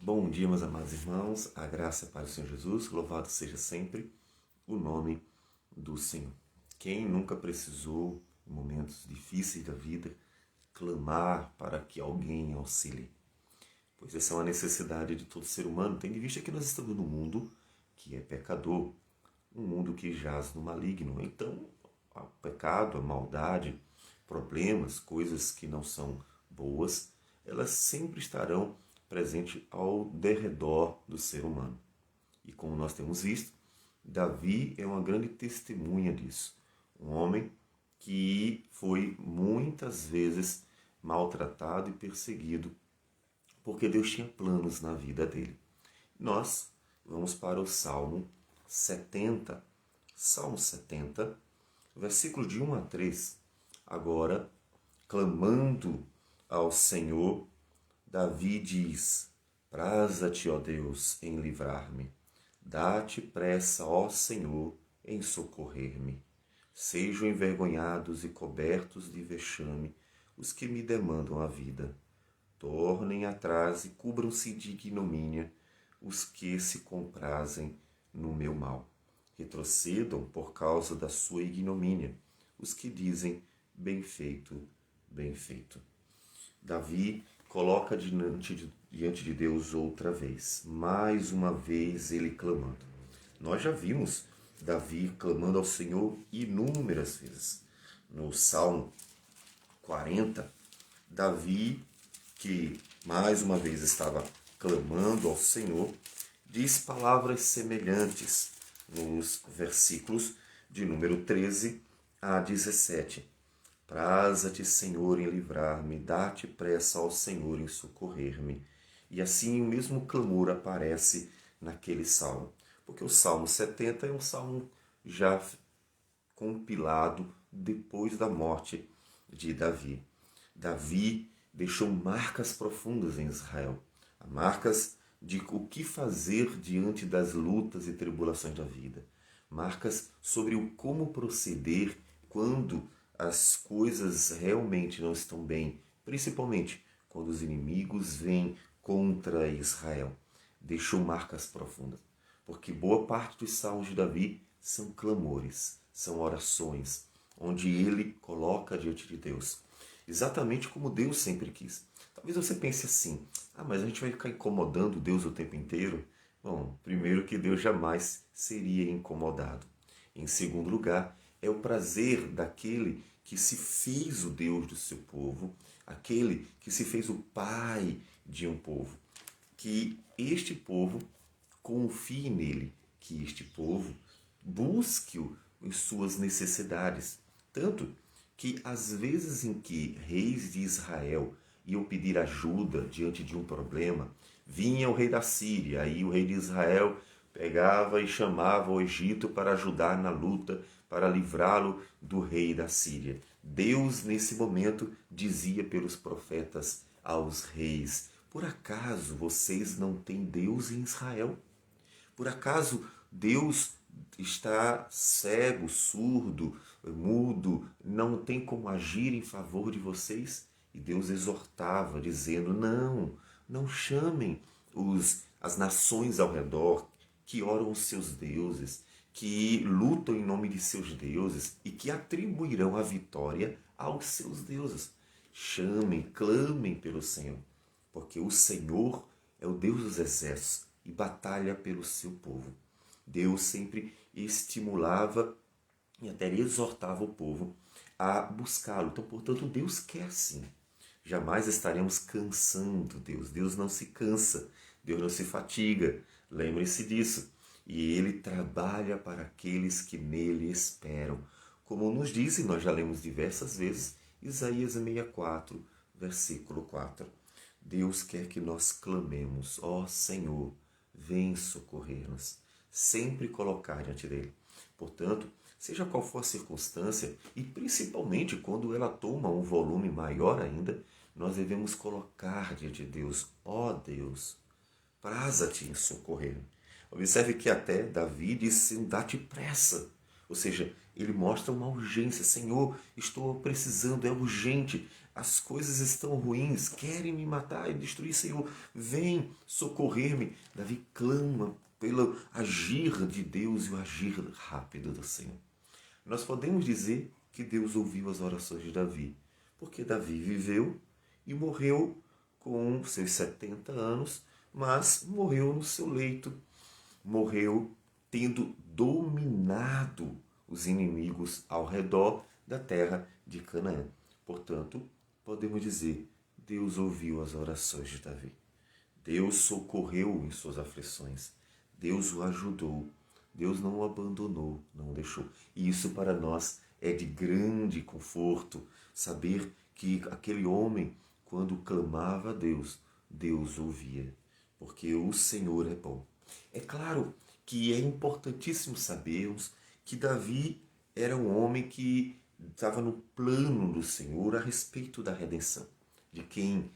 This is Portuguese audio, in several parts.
Bom dia, meus amados irmãos, a graça para o Senhor Jesus, louvado seja sempre o nome do Senhor. Quem nunca precisou, em momentos difíceis da vida, clamar para que alguém auxilie? Pois essa é uma necessidade de todo ser humano, tendo em vista que nós estamos num mundo que é pecador, um mundo que jaz no maligno. Então, o pecado, a maldade, problemas, coisas que não são boas, elas sempre estarão presentes ao derredor do ser humano. E como nós temos visto, Davi é uma grande testemunha disso. Um homem que foi muitas vezes maltratado e perseguido, porque Deus tinha planos na vida dele. Nós vamos para o Salmo 70. Salmo 70, versículo de 1 a 3. Agora, clamando ao Senhor, Davi diz: Praza-te, ó Deus, em livrar-me. Dá-te pressa, ó Senhor, em socorrer-me. Sejam envergonhados e cobertos de vexame os que me demandam a vida. Tornem atrás e cubram-se de ignomínia os que se comprazem no meu mal. Retrocedam por causa da sua ignomínia os que dizem: bem feito, bem feito. Davi coloca diante de Deus outra vez, mais uma vez ele clamando. Nós já vimos Davi clamando ao Senhor inúmeras vezes. No Salmo 40, Davi, que mais uma vez estava clamando ao Senhor, diz palavras semelhantes nos versículos de número 13 a 17. Praza-te, Senhor, em livrar-me, dá-te pressa ao Senhor em socorrer-me. E assim o mesmo clamor aparece naquele salmo. Porque o Salmo 70 é um salmo já compilado depois da morte de Davi. Davi deixou marcas profundas em Israel, marcas de o que fazer diante das lutas e tribulações da vida, marcas sobre o como proceder quando as coisas realmente não estão bem, principalmente quando os inimigos vêm contra Israel. Deixou marcas profundas, porque boa parte dos salmos de Davi são clamores, são orações, onde ele coloca diante de Deus, exatamente como Deus sempre quis. Talvez você pense assim: mas a gente vai ficar incomodando Deus o tempo inteiro? Bom, primeiro que Deus jamais seria incomodado. Em segundo lugar, é o prazer daquele que se fez o Deus do seu povo, aquele que se fez o pai de um povo, que este povo confie nele, que este povo busque-o em suas necessidades. Tanto que às vezes em que reis de Israel iam pedir ajuda diante de um problema, vinha o rei da Síria, aí o rei de Israel pegava e chamava o Egito para ajudar na luta, para livrá-lo do rei da Síria. Deus, nesse momento, dizia pelos profetas aos reis: por acaso vocês não têm Deus em Israel? Por acaso Deus está cego, surdo, mudo, não tem como agir em favor de vocês? E Deus exortava, dizendo: não chamem as nações ao redor que oram os seus deuses, que lutam em nome de seus deuses e que atribuirão a vitória aos seus deuses. Chamem, clamem pelo Senhor, porque o Senhor é o Deus dos exércitos e batalha pelo seu povo. Deus sempre estimulava e até exortava o povo a buscá-lo. Então, portanto, Deus quer sim. Jamais estaremos cansando Deus. Deus não se cansa, Deus não se fatiga. Lembre-se disso. E Ele trabalha para aqueles que nele esperam. Como nos diz, e nós já lemos diversas vezes, Isaías 64, versículo 4. Deus quer que nós clamemos: ó Senhor, vem socorrer-nos. Sempre colocar diante dele. Portanto, seja qual for a circunstância, e principalmente quando ela toma um volume maior ainda, nós devemos colocar diante de Deus: ó Deus, praza-te em socorrer-me. Observe que até Davi disse: dá-te pressa. Ou seja, ele mostra uma urgência. Senhor, estou precisando, é urgente. as coisas estão ruins, querem me matar e destruir, Senhor, vem socorrer-me. Davi clama pelo agir de Deus e o agir rápido do Senhor. Nós podemos dizer que Deus ouviu as orações de Davi, porque Davi viveu e morreu com seus 70 anos, mas morreu no seu leito, morreu tendo dominado os inimigos ao redor da terra de Canaã. Portanto, podemos dizer, Deus ouviu as orações de Davi. Deus socorreu em suas aflições. Deus o ajudou. Deus não o abandonou, não o deixou. E isso para nós é de grande conforto, saber que aquele homem, quando clamava a Deus, Deus ouvia, porque o Senhor é bom. É claro que é importantíssimo sabermos que Davi era um homem que estava no plano do Senhor a respeito da redenção, de quem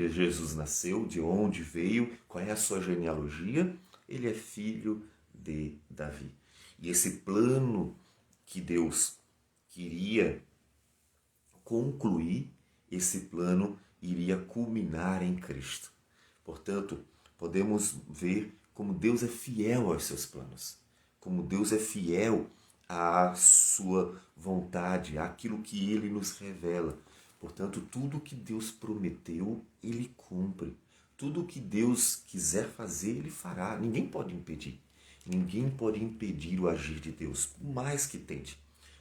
Jesus nasceu, de onde veio, qual é a sua genealogia. Ele é filho de Davi. E esse plano que Deus queria concluir, esse plano iria culminar em Cristo. Portanto, podemos ver como Deus é fiel aos seus planos, como Deus é fiel à sua vontade, àquilo que Ele nos revela. Portanto, tudo que Deus prometeu, Ele cumpre. Tudo que Deus quiser fazer, Ele fará. Ninguém pode impedir. Ninguém pode impedir o agir de Deus, por mais que tente.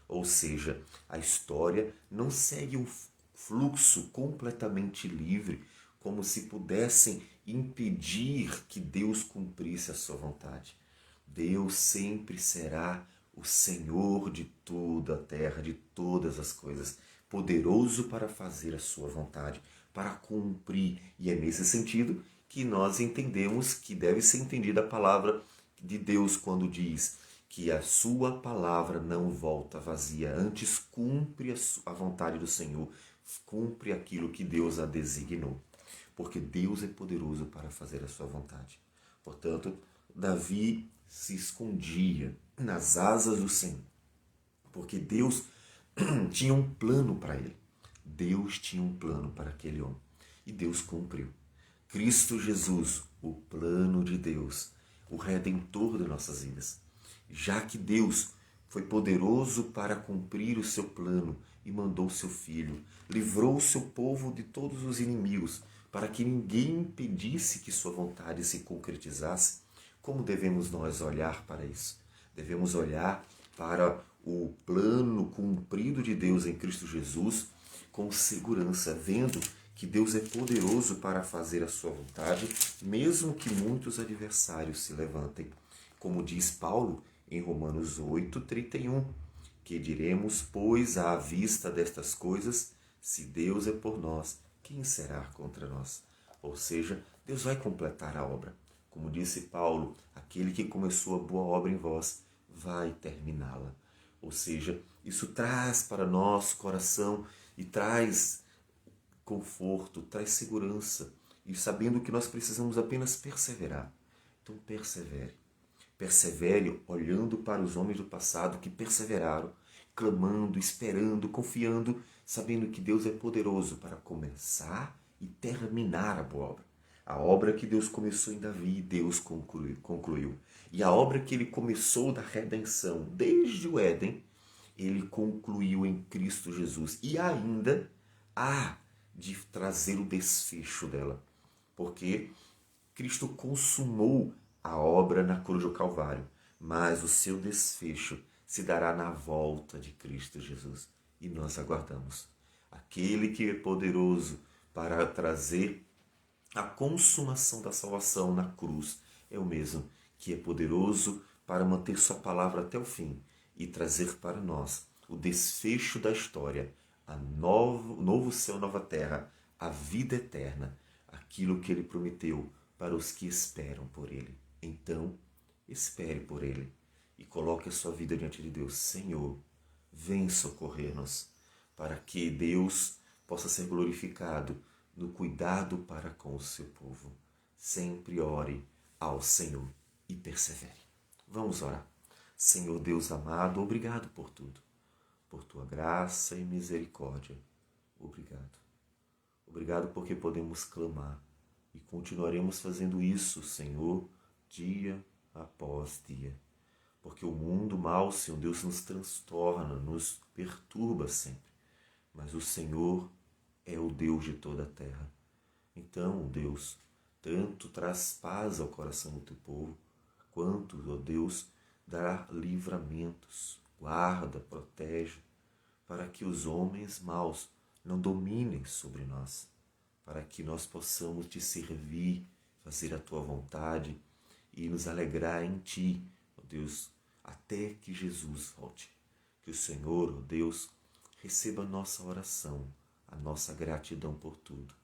Ou seja, a história não segue um fluxo completamente livre, como se pudessem impedir que Deus cumprisse a sua vontade. Deus sempre será o Senhor de toda a terra, de todas as coisas, poderoso para fazer a sua vontade, para cumprir. E é nesse sentido que nós entendemos que deve ser entendida a palavra de Deus quando diz que a sua palavra não volta vazia, antes cumpre a vontade do Senhor, cumpre aquilo que Deus a designou, porque Deus é poderoso para fazer a sua vontade. Portanto, Davi se escondia nas asas do Senhor, porque Deus tinha um plano para ele. Deus tinha um plano para aquele homem e Deus cumpriu. Cristo Jesus, o plano de Deus, o Redentor de nossas vidas. Já que Deus foi poderoso para cumprir o seu plano e mandou seu Filho, livrou o seu povo de todos os inimigos, para que ninguém impedisse que sua vontade se concretizasse, como devemos nós olhar para isso? Devemos olhar para o plano cumprido de Deus em Cristo Jesus com segurança, vendo que Deus é poderoso para fazer a sua vontade, mesmo que muitos adversários se levantem. Como diz Paulo em Romanos 8:31, que diremos, pois, à vista destas coisas, se Deus é por nós, quem será contra nós? Ou seja, Deus vai completar a obra. Como disse Paulo, aquele que começou a boa obra em vós, vai terminá-la. Ou seja, isso traz para nosso coração e traz conforto, traz segurança, e sabendo que nós precisamos apenas perseverar. Então persevere. Persevere olhando para os homens do passado que perseveraram, clamando, esperando, confiando, sabendo que Deus é poderoso para começar e terminar a boa obra. A obra que Deus começou em Davi, Deus concluiu. E a obra que Ele começou da redenção desde o Éden, Ele concluiu em Cristo Jesus. E ainda há de trazer o desfecho dela, porque Cristo consumou a obra na cruz do Calvário, mas o seu desfecho se dará na volta de Cristo Jesus. E nós aguardamos. Aquele que é poderoso para trazer a consumação da salvação na cruz é o mesmo que é poderoso para manter sua palavra até o fim e trazer para nós o desfecho da história, o novo céu, nova terra, a vida eterna, aquilo que Ele prometeu para os que esperam por Ele. Então, espere por Ele e coloque a sua vida diante de Deus. Senhor, vem socorrer-nos para que Deus possa ser glorificado no cuidado para com o seu povo. Sempre ore ao Senhor e persevere. Vamos orar. Senhor Deus amado, obrigado por tudo, por tua graça e misericórdia. Obrigado. Obrigado porque podemos clamar e continuaremos fazendo isso, Senhor, dia após dia. Porque o mundo mal, Senhor Deus, nos transtorna, nos perturba sempre. Mas o Senhor é o Deus de toda a terra. Então, Deus, tanto traz paz ao coração do teu povo, quanto, ó Deus, dá livramentos, guarda, protege, para que os homens maus não dominem sobre nós, para que nós possamos te servir, fazer a tua vontade e nos alegrar em ti, ó Deus, até que Jesus volte. Que o Senhor, ó Deus, receba a nossa oração, a nossa gratidão por tudo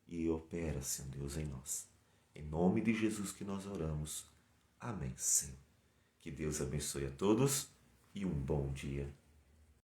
e opera, Senhor Deus, em nós. Em nome de Jesus que nós oramos. Amém, Senhor. Que Deus abençoe a todos e um bom dia.